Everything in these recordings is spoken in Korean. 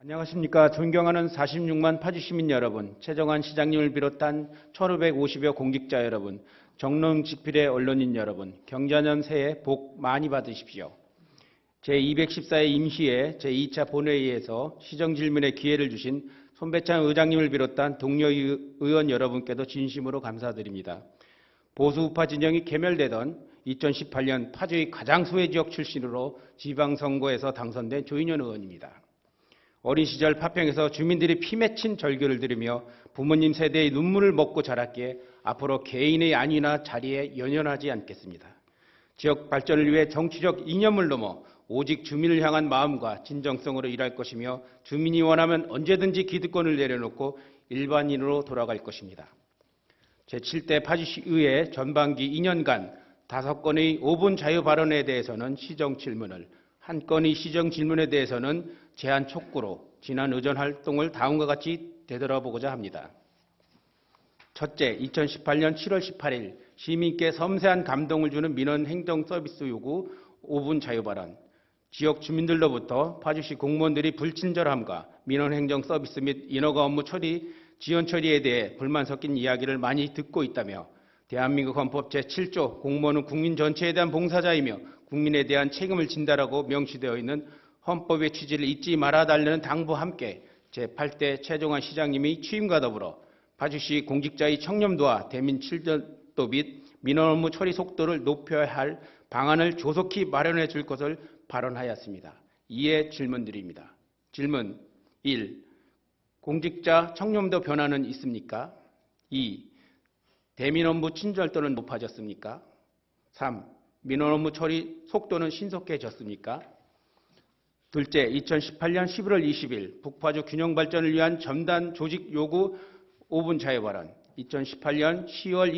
안녕하십니까. 존경하는 46만 파주 시민 여러분, 최정환 시장님을 비롯한 1,550여 공직자 여러분, 정릉직필의 언론인 여러분, 경자년 새해 복 많이 받으십시오. 제214회 임시회 제2차 본회의에서 시정질문의 기회를 주신 손배창 의장님을 비롯한 동료 의원 여러분께도 진심으로 감사드립니다. 보수우파 진영이 괴멸되던 2018년 파주의 가장 소외 지역 출신으로 지방선거에서 당선된 조인현 의원입니다. 어린 시절 파평에서 주민들이 피 맺힌 절규를 들으며 부모님 세대의 눈물을 먹고 자랐기에 앞으로 개인의 안위나 자리에 연연하지 않겠습니다. 지역 발전을 위해 정치적 이념을 넘어 오직 주민을 향한 마음과 진정성으로 일할 것이며 주민이 원하면 언제든지 기득권을 내려놓고 일반인으로 돌아갈 것입니다. 제7대 파주시의회 전반기 2년간 5건의 5분 자유 발언에 대해서는 시정 질문을, 1건의 시정 질문에 대해서는 제한 촉구로 지난 의전 활동을 다음과 같이 되돌아보고자 합니다. 첫째, 2018년 7월 18일 시민께 섬세한 감동을 주는 민원 행정 서비스 요구 5분 자유 발언. 지역 주민들로부터 파주시 공무원들이 불친절함과 민원 행정 서비스 및 인허가 업무 처리, 지연 처리에 대해 불만 섞인 이야기를 많이 듣고 있다며 대한민국 헌법 제7조 공무원은 국민 전체에 대한 봉사자이며 국민에 대한 책임을 진다라고 명시되어 있는 헌법의 취지를 잊지 말아달라는 당부와 함께 제8대 최정환 시장님이 취임과 더불어 파주시 공직자의 청렴도와 대민 친절도 및 민원 업무 처리 속도를 높여야 할 방안을 조속히 마련해 줄 것을 발언하였습니다. 이에 질문드립니다. 질문 1. 공직자 청렴도 변화는 있습니까? 2. 대민 업무 친절도는 높아졌습니까? 3. 민원 업무 처리 속도는 신속해졌습니까? 둘째, 2018년 11월 20일 북파주 균형 발전을 위한 전단 조직 요구 5분 자유 발언. 2018년 10월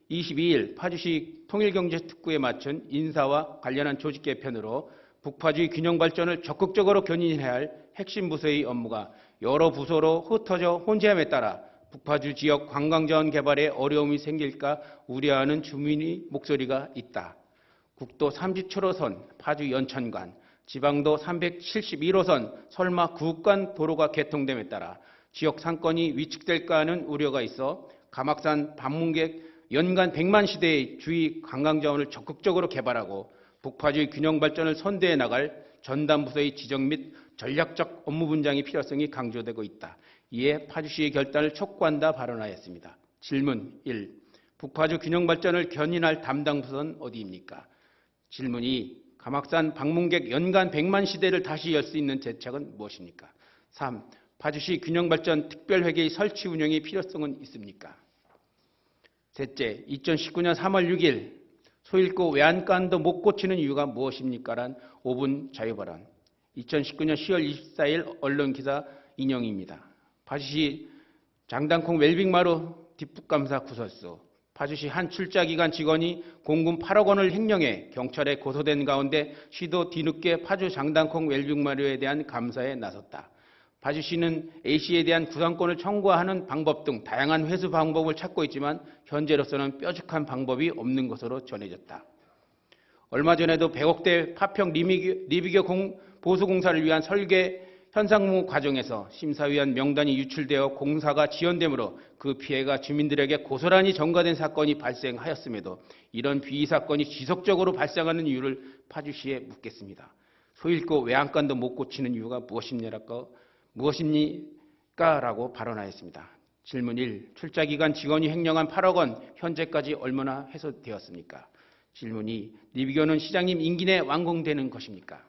22일 파주시 통일경제특구에 맞춘 인사와 관련한 조직 개편으로 북파주의 균형 발전을 적극적으로 견인해야 할 핵심 부서의 업무가 여러 부서로 흩어져 혼재함에 따라 북파주 지역 관광자원 개발에 어려움이 생길까 우려하는 주민의 목소리가 있다. 국도 37호선 파주 연천간, 지방도 371호선 설마 구간 도로가 개통됨에 따라 지역 상권이 위축될까 하는 우려가 있어 가막산 방문객 연간 100만 시대의 주위 관광자원을 적극적으로 개발하고 북파주의 균형 발전을 선도해 나갈 전담부서의 지정 및 전략적 업무 분장의 필요성이 강조되고 있다. 이에 파주시의 결단을 촉구한다 발언하였습니다. 질문 1. 북파주 균형 발전을 견인할 담당 부서는 어디입니까? 질문 2. 가막산 방문객 연간 100만 시대를 다시 열 수 있는 대책은 무엇입니까? 3. 파주시 균형발전 특별회계의 설치 운영의 필요성은 있습니까? 셋째, 2019년 3월 6일 소잃고 외양간도 못 고치는 이유가 무엇입니까? 란 5분 자유발언. 2019년 10월 24일 언론기사 인용입니다. 파주시 장단콩 웰빙마루 뒷북감사 구설수. 파주시 한 출자기관 직원이 공금 8억 원을 횡령해 경찰에 고소된 가운데 시도 뒤늦게 파주 장단콩 웰빙마루에 대한 감사에 나섰다. 파주시는 A씨에 대한 구상권을 청구하는 방법 등 다양한 회수 방법을 찾고 있지만 현재로서는 뾰족한 방법이 없는 것으로 전해졌다. 얼마 전에도 100억대 파평 리비교 보수공사를 위한 설계 현상무 과정에서 심사위원 명단이 유출되어 공사가 지연되므로 그 피해가 주민들에게 고스란히 전가된 사건이 발생하였음에도 이런 비위 사건이 지속적으로 발생하는 이유를 파주시에 묻겠습니다. 소잃고 외양간도 못 고치는 이유가 무엇입니까? 라고 발언하였습니다. 질문 1. 출자기간 직원이 횡령한 8억 원 현재까지 얼마나 해소되었습니까? 질문 2. 리비교는 시장님 임기 내 완공되는 것입니까?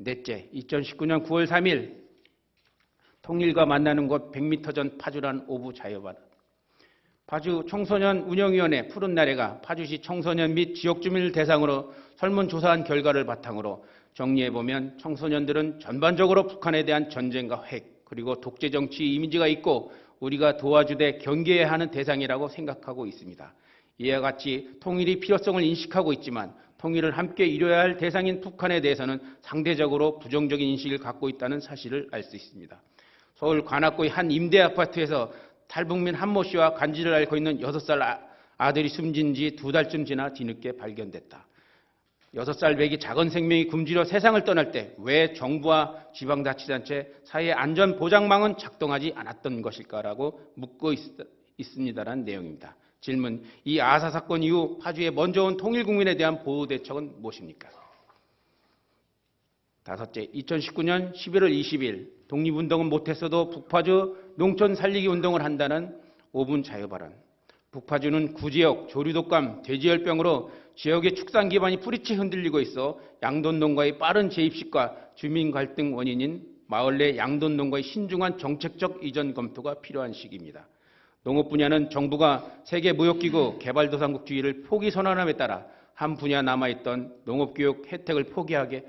넷째, 2019년 9월 3일 통일과 만나는 곳 100m 전 파주란 오부 자유발언. 파주 청소년 운영위원회 푸른 나래가 파주시 청소년 및 지역 주민을 대상으로 설문조사한 결과를 바탕으로 정리해보면 청소년들은 전반적으로 북한에 대한 전쟁과 핵 그리고 독재정치 이미지가 있고 우리가 도와주되 경계해야 하는 대상이라고 생각하고 있습니다. 이와 같이 통일이 필요성을 인식하고 있지만 통일을 함께 이뤄야 할 대상인 북한에 대해서는 상대적으로 부정적인 인식을 갖고 있다는 사실을 알 수 있습니다. 서울 관악구의 한 임대 아파트에서 탈북민 한모 씨와 간지를 앓고 있는 6살 아들이 숨진 지 2달쯤 지나 뒤늦게 발견됐다. 6살 배기 작은 생명이 굶주려 세상을 떠날 때 왜 정부와 지방자치단체 사이의 안전보장망은 작동하지 않았던 것일까라고 묻고 있습니다라는 내용입니다. 질문, 이 아사 사건 이후 파주에 먼저 온 통일국민에 대한 보호대책은 무엇입니까? 다섯째, 2019년 11월 20일 독립운동은 못했어도 북파주 농촌 살리기 운동을 한다는 5분 자유발언. 북파주는 구지역 조류독감, 돼지열병으로 지역의 축산 기반이 뿌리째 흔들리고 있어 양돈농가의 빠른 재입식과 주민 갈등 원인인 마을 내 양돈농가의 신중한 정책적 이전 검토가 필요한 시기입니다. 농업 분야는 정부가 세계무역기구 개발도상국 주의를 포기 선언함에 따라 한 분야 남아있던 농업교육 혜택을 포기하게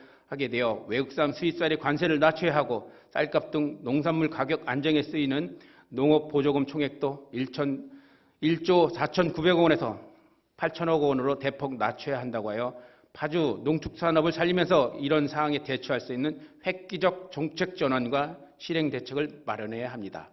되어 외국산 수입쌀의 관세를 낮춰야 하고 쌀값 등 농산물 가격 안정에 쓰이는 농업보조금 총액도 1조 4,900억 원에서 8천억 원으로 대폭 낮춰야 한다고 하여 파주 농축산업을 살리면서 이런 상황에 대처할 수 있는 획기적 정책 전환과 실행 대책을 마련해야 합니다.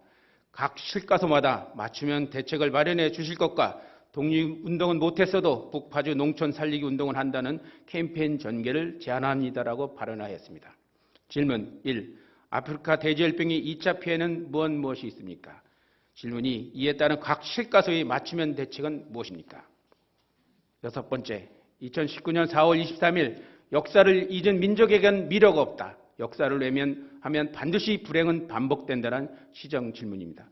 각 실과소마다 맞춤형 대책을 마련해 주실 것과 독립운동은 못했어도 북파주 농촌 살리기 운동을 한다는 캠페인 전개를 제안합니다라고 발언하였습니다. 질문 1. 아프리카 돼지열병의 2차 피해는 무엇이 있습니까? 질문이 이에 따른 각 실과소의 맞춤형 대책은 무엇입니까? 여섯 번째, 2019년 4월 23일 역사를 잊은 민족에겐 미래가 없다. 역사를 외면하면 반드시 불행은 반복된다는 시정 질문입니다.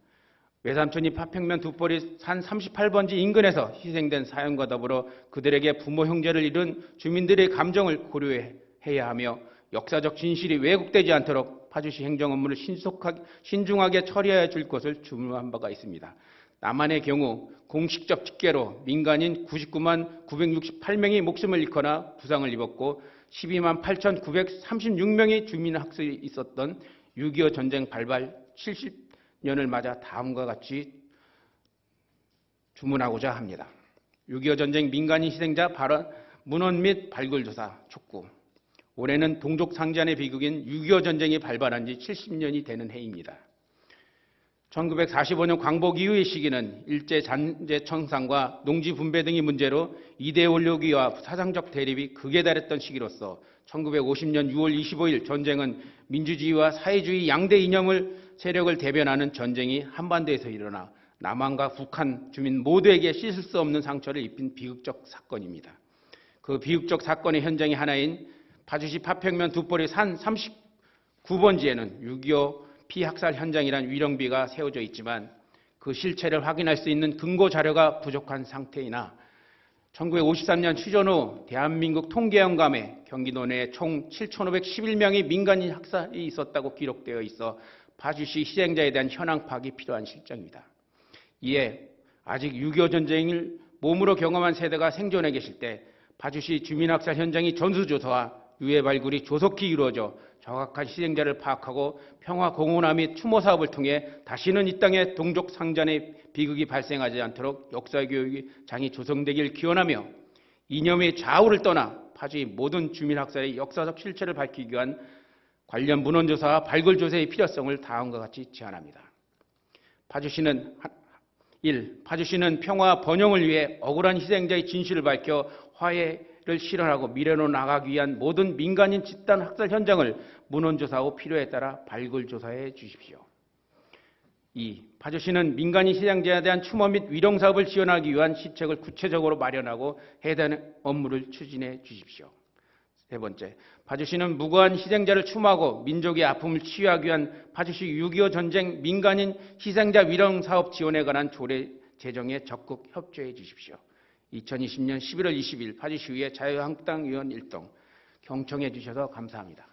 외삼촌이 파평면 두포리 산 38번지 인근에서 희생된 사연과 더불어 그들에게 부모 형제를 잃은 주민들의 감정을 고려해야 하며 역사적 진실이 왜곡되지 않도록 파주시 행정 업무를 신중하게 처리해 줄 것을 주문한 바가 있습니다. 남한의 경우 공식적 집계로 민간인 99만 968명이 목숨을 잃거나 부상을 입었고 12만 8,936명의 주민 학살이 있었던 6.25 전쟁 발발 70년을 맞아 다음과 같이 주문하고자 합니다. 6.25 전쟁 민간인 희생자 문헌 및 발굴조사 촉구. 올해는 동족 상잔의 비극인 6.25 전쟁이 발발한 지 70년이 되는 해입니다. 1945년 광복 이후의 시기는 일제 잔재 청산과 농지 분배 등의 문제로 이데올로기와 사상적 대립이 극에 달했던 시기로서 1950년 6월 25일 전쟁은 민주주의와 사회주의 양대 이념을 세력을 대변하는 전쟁이 한반도에서 일어나 남한과 북한 주민 모두에게 씻을 수 없는 상처를 입힌 비극적 사건입니다. 그 비극적 사건의 현장의 하나인 파주시 파평면 두포리 산 39번지에는 6.25 피학살 현장이란 위령비가 세워져 있지만 그 실체를 확인할 수 있는 근거 자료가 부족한 상태이나 1953년 휴전 후 대한민국 통계연감에 경기도 내에 총 7,511명의 민간인 학살이 있었다고 기록되어 있어 파주시 희생자에 대한 현황 파악이 필요한 실정입니다. 이에 아직 6.25 전쟁을 몸으로 경험한 세대가 생존해 계실 때 파주시 주민학살 현장이 전수조사와 유해 발굴이 조속히 이루어져 정확한 희생자를 파악하고 평화 공헌화 및 추모 사업을 통해 다시는 이 땅에 동족 상잔의 비극이 발생하지 않도록 역사교육의 장이 조성되길 기원하며 이념의 좌우를 떠나 파주의 모든 주민학살의 역사적 실체를 밝히기 위한 관련 문헌조사와 발굴조사의 필요성을 다음과 같이 제안합니다. 파주시는 1. 파주시는 평화 번영을 위해 억울한 희생자의 진실을 밝혀 화해를 실현하고 미래로 나가기 위한 모든 민간인 집단 학살 현장을 문헌조사 후 필요에 따라 발굴조사해 주십시오. 2. 파주시는 민간인 희생자에 대한 추모 및 위령사업을 지원하기 위한 시책을 구체적으로 마련하고 해당 업무를 추진해 주십시오. 세 번째, 파주시는 무고한 희생자를 추모하고 민족의 아픔을 치유하기 위한 파주시 6.25 전쟁 민간인 희생자 위령사업 지원에 관한 조례 제정에 적극 협조해 주십시오. 2020년 11월 20일 파주시의회 자유한국당 의원 일동 경청해 주셔서 감사합니다.